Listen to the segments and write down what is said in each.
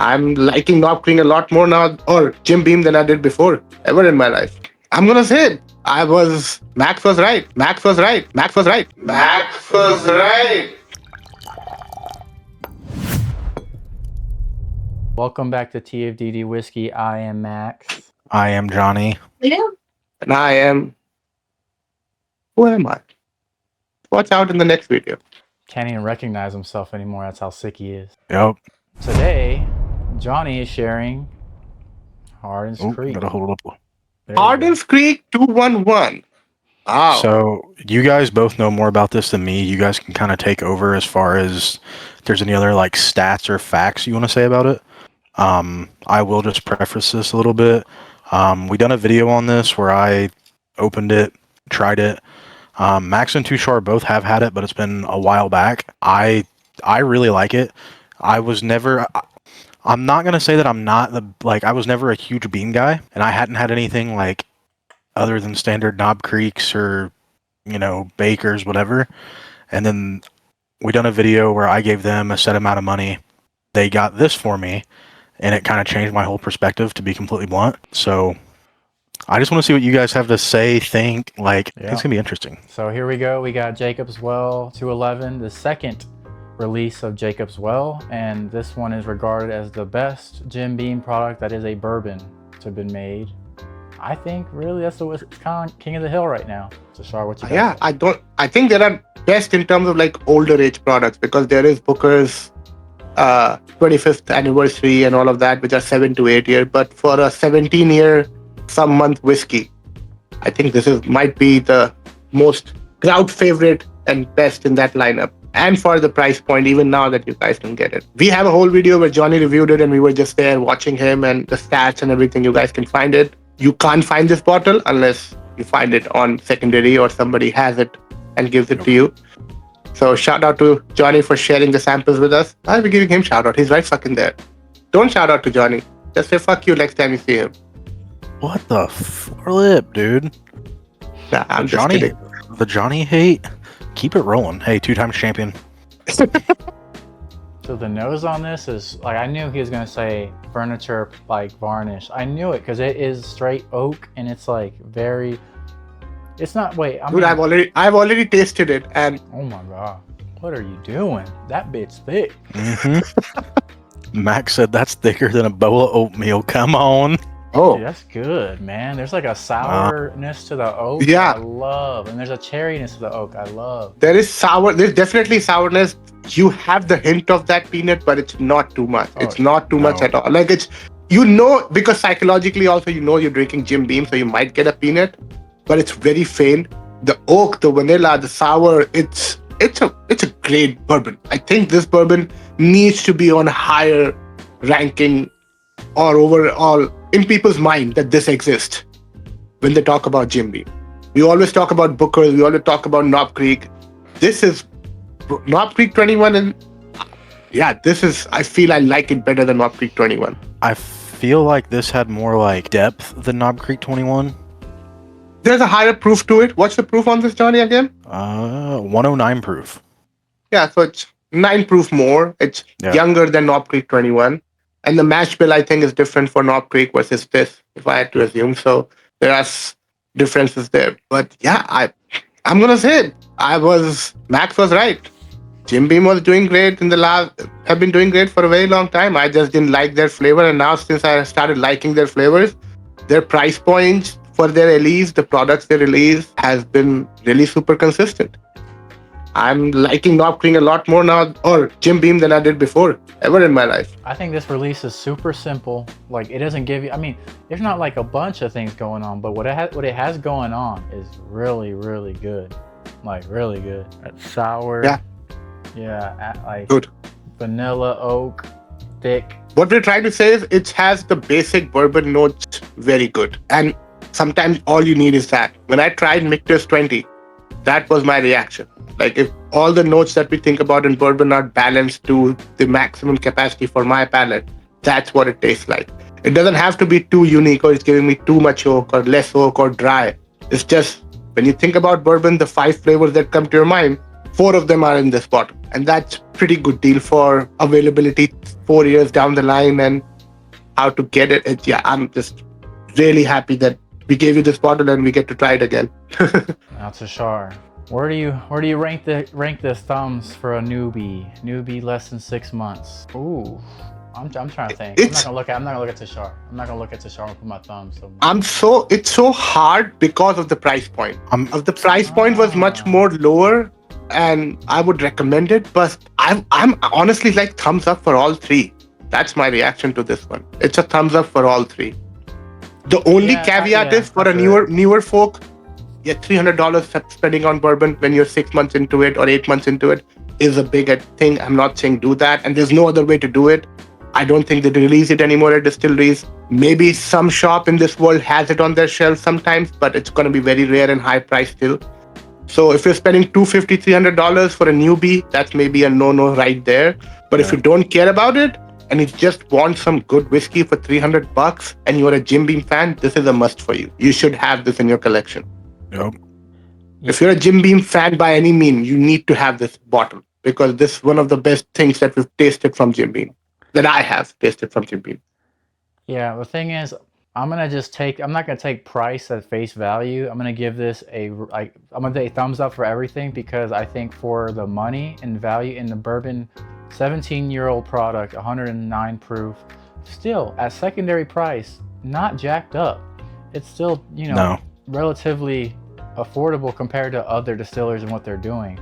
I'm liking Knob Creek a lot more now, or Jim Beam, than I did before, ever in my life. I'm gonna say it. Max was right. Max was right. Max was right. Max was right. Welcome back to TFDD Whiskey. I am Max. I am Johnny. And I am. Who am I? Watch out in the next video. Can't even recognize himself anymore. That's how sick he is. Yep. Today, Johnny is sharing Hardin's Creek. Gotta hold it up. Hardin's Creek 211. Wow. So you guys both know more about this than me. You guys can kind of take over as far as if there's any other like stats or facts you want to say about it. I will just preface this a little bit. We done a video on this where I opened it, tried it. Max and Tushar both have had it, but it's been a while back. I really like it. I'm not gonna say that I'm not I was never a huge beam guy, and I hadn't had anything like other than standard Knob Creeks or, Bakers, whatever. And then we done a video where I gave them a set amount of money. They got this for me, and it kind of changed my whole perspective, to be completely blunt. So I just want to see what you guys have to say, think. It's gonna be interesting. So here we go. We got Jacob's Well 211, the second release of Jacob's Well, and this one is regarded as the best Jim Beam product that is a bourbon to have been made. I think really that's it's kind of king of the hill right now. So Shar, what you got? Yeah, I think there are best in terms of older age products, because there is Booker's 25th anniversary and all of that, which are 7 to 8 years. But for a 17-year some month whiskey, I think this might be the most crowd favorite and best in that lineup. And for the price point, even now that you guys can get it. We have a whole video where Johnny reviewed it, and we were just there watching him and the stats and everything. You guys can find it. You can't find this bottle unless you find it on secondary or somebody has it and gives it to you. So shout out to Johnny for sharing the samples with us. I'll be giving him shout out. He's right fucking there. Don't shout out to Johnny. Just say fuck you next time you see him. What the flip, dude? Nah, I'm just kidding. The Johnny hate. Keep it rolling. Hey, 2-time champion. So the nose on this is I knew he was gonna say furniture varnish. I knew it because it is straight oak, and it's very. It's not. Wait, dude, I've already tasted it, and oh my god, what are you doing? That bit's thick. Mm-hmm. Max said that's thicker than a bowl of oatmeal. Come on. Oh, dude, that's good, man. There's a sourness to the oak. Yeah, I love, and there's a cherryness to the oak. I love. There's definitely sourness. You have the hint of that peanut, but it's not too much. It's not too much at all. Because psychologically also you're drinking Jim Beam, so you might get a peanut, but it's very faint. The oak, the vanilla, the sour, it's a great bourbon. I think this bourbon needs to be on a higher ranking or overall in people's mind that this exists when they talk about Jim Beam. We always talk about Booker's, we always talk about Knob Creek. This is Knob Creek 21, and I feel I like it better than Knob Creek 21. I feel like this had more depth than Knob Creek 21. There's a higher proof to it. What's the proof on this, Johnny, again? 109 proof. Yeah, so it's 9 proof more. It's younger than Knob Creek 21. And the mash bill, I think, is different for Knob Creek versus this, if I had to assume. So there are differences there. But yeah, I'm going to say it. Max was right. Jim Beam was doing great have been doing great for a very long time. I just didn't like their flavor. And now since I started liking their flavors, their price points for their release, the products they release has been really super consistent. I'm liking Knob Creek a lot more now, or Jim Beam, than I did before, ever in my life. I think this release is super simple. It doesn't give you. There's not a bunch of things going on, but what it has going on is really, really good. Really good. That's sour. Yeah. Yeah. Good. Vanilla oak, thick. What we're trying to say is it has the basic bourbon notes very good, and sometimes all you need is that. When I tried Michter's 20, that was my reaction. If all the notes that we think about in bourbon are balanced to the maximum capacity for my palate, that's what it tastes like. It doesn't have to be too unique, or it's giving me too much oak or less oak or dry. It's just, when you think about bourbon, the 5 flavors that come to your mind, 4 of them are in this bottle, and that's pretty good deal for availability 4 years down the line and how to get it. Yeah, I'm just really happy that we gave you this bottle and we get to try it again. Now Tashar, where do you rank this thumbs for a newbie less than 6 months? Ooh, I'm trying to think. I'm not gonna look at Tashar. I'm not gonna look at Tashar and put my thumb. It's so hard because of the price point. The price point was much more lower, and I would recommend it. But I'm honestly like thumbs up for all 3. That's my reaction to this one. It's a thumbs up for all 3. The only caveat is for a newer folk, $300 spending on bourbon when you're 6 months into it or 8 months into it is a big thing. I'm not saying do that, and there's no other way to do it. I don't think they release it anymore at distilleries. Maybe some shop in this world has it on their shelves sometimes, but it's going to be very rare and high price still. So if you're spending $250, $300 for a newbie, that's maybe a no right there. But if you don't care about it and you just want some good whiskey for $300 and you're a Jim Beam fan, this is a must for you. You should have this in your collection. Yep. If you're a Jim Beam fan by any means, you need to have this bottle because this is one of the best things that we've tasted from Jim Beam. That I have tasted from Jim Beam. Yeah, the thing is, I'm not gonna take price at face value. I'm gonna give this I'm gonna say thumbs up for everything because I think for the money and value in the bourbon, 17-year-old product, 109 proof, still at secondary price, not jacked up. It's still relatively affordable compared to other distillers and what they're doing.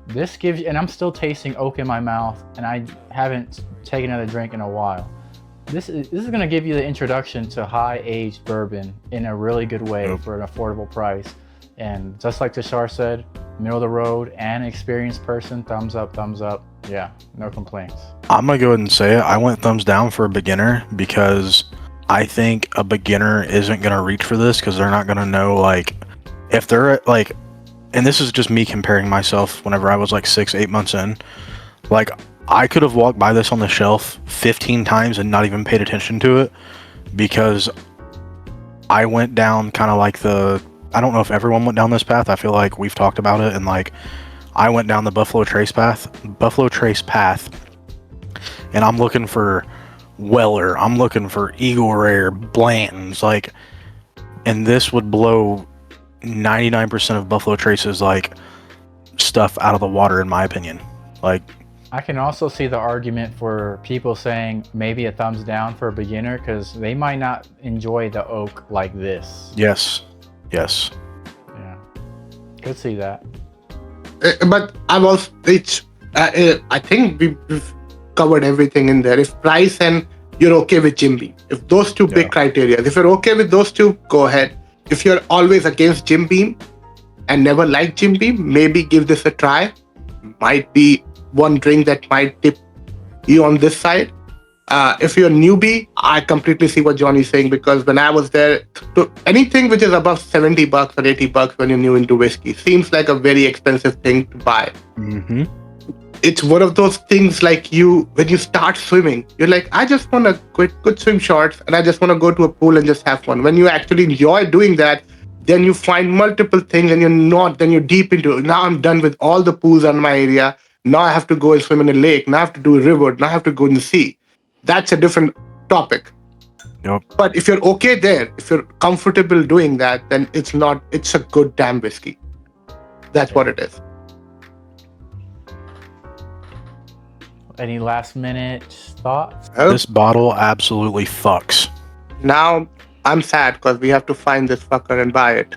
This gives you, and I'm still tasting oak in my mouth, and I haven't taken another drink in a while. This is going to give you the introduction to high-aged bourbon in a really good way for an affordable price. And just like Tashar said, middle of the road and experienced person, thumbs up, thumbs up. Yeah, no complaints. I'm going to go ahead and say it. I went thumbs down for a beginner because I think a beginner isn't going to reach for this because they're not going to know, like, if they're, like, and this is just me comparing myself whenever I was like 6-8 months in. Like, I could have walked by this on the shelf 15 times and not even paid attention to it because I went down kind of like I don't know if everyone went down this path. I feel like we've talked about it, and like I went down the Buffalo Trace path, and I'm looking for Weller, I'm looking for Eagle Rare, Blanton's, like, and this would blow 99% of Buffalo Trace's like stuff out of the water, in my opinion. Like, I can also see the argument for people saying maybe a thumbs down for a beginner because they might not enjoy the oak like this. Yes. Yeah, could see that. But I'm also I think we've covered everything in there. If price and you're okay with Jim Beam, if those two big criteria, if you're okay with those two, go ahead. If you're always against Jim Beam and never liked Jim Beam, maybe give this a try. Might be one drink that might tip you on this side. If you're a newbie, I completely see what Johnny's saying because when I was there, anything which is above $70 or $80 when you're new into whiskey seems like a very expensive thing to buy. Mm-hmm. It's one of those things like when you start swimming, you're like, I just want to good swim shorts and I just want to go to a pool and just have fun. When you actually enjoy doing that, then you find multiple things and you're deep into it. Now I'm done with all the pools in my area. Now I have to go and swim in a lake. Now I have to do a river. Now I have to go in the sea. That's a different topic. Yep. But if you're okay there, if you're comfortable doing that, then it's a good damn whiskey. That's what it is. Any last minute thoughts? This bottle absolutely fucks. Now I'm sad because we have to find this fucker and buy it.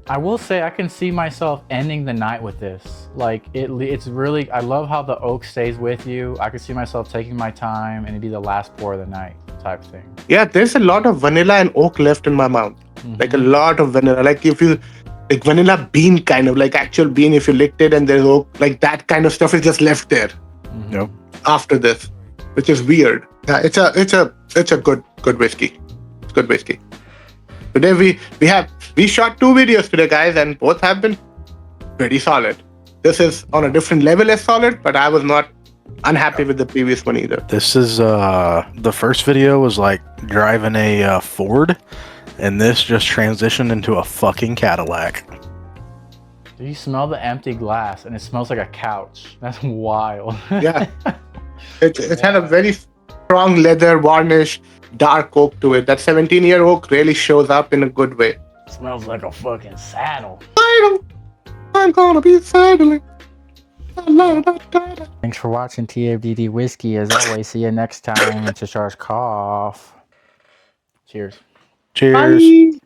I will say I can see myself ending the night with this. Like it's really, I love how the oak stays with you. I could see myself taking my time and it'd be the last pour of the night type thing. Yeah, there's a lot of vanilla and oak left in my mouth. Mm-hmm. Like a lot of vanilla. Like if you like vanilla bean kind of like actual bean, if you licked it and there's oak, like that kind of stuff is just left there. Mm-hmm. Yep. After this, which is weird. Yeah, it's a good whiskey. It's good whiskey. Today we shot 2 videos today, guys, and both have been pretty solid. This is on a different level as solid, but I was not unhappy with the previous one either. This is the first video was like driving a Ford, and this just transitioned into a fucking Cadillac. You smell the empty glass and it smells like a couch. That's wild. Yeah. It had a very strong leather varnish, dark oak to it. That 17-year oak really shows up in a good way. Smells like a fucking saddle. I'm gonna be saddling. Thanks for watching TFDD Whiskey. As always, see you next time. It's Tushar's cough. Cheers. Cheers. Bye.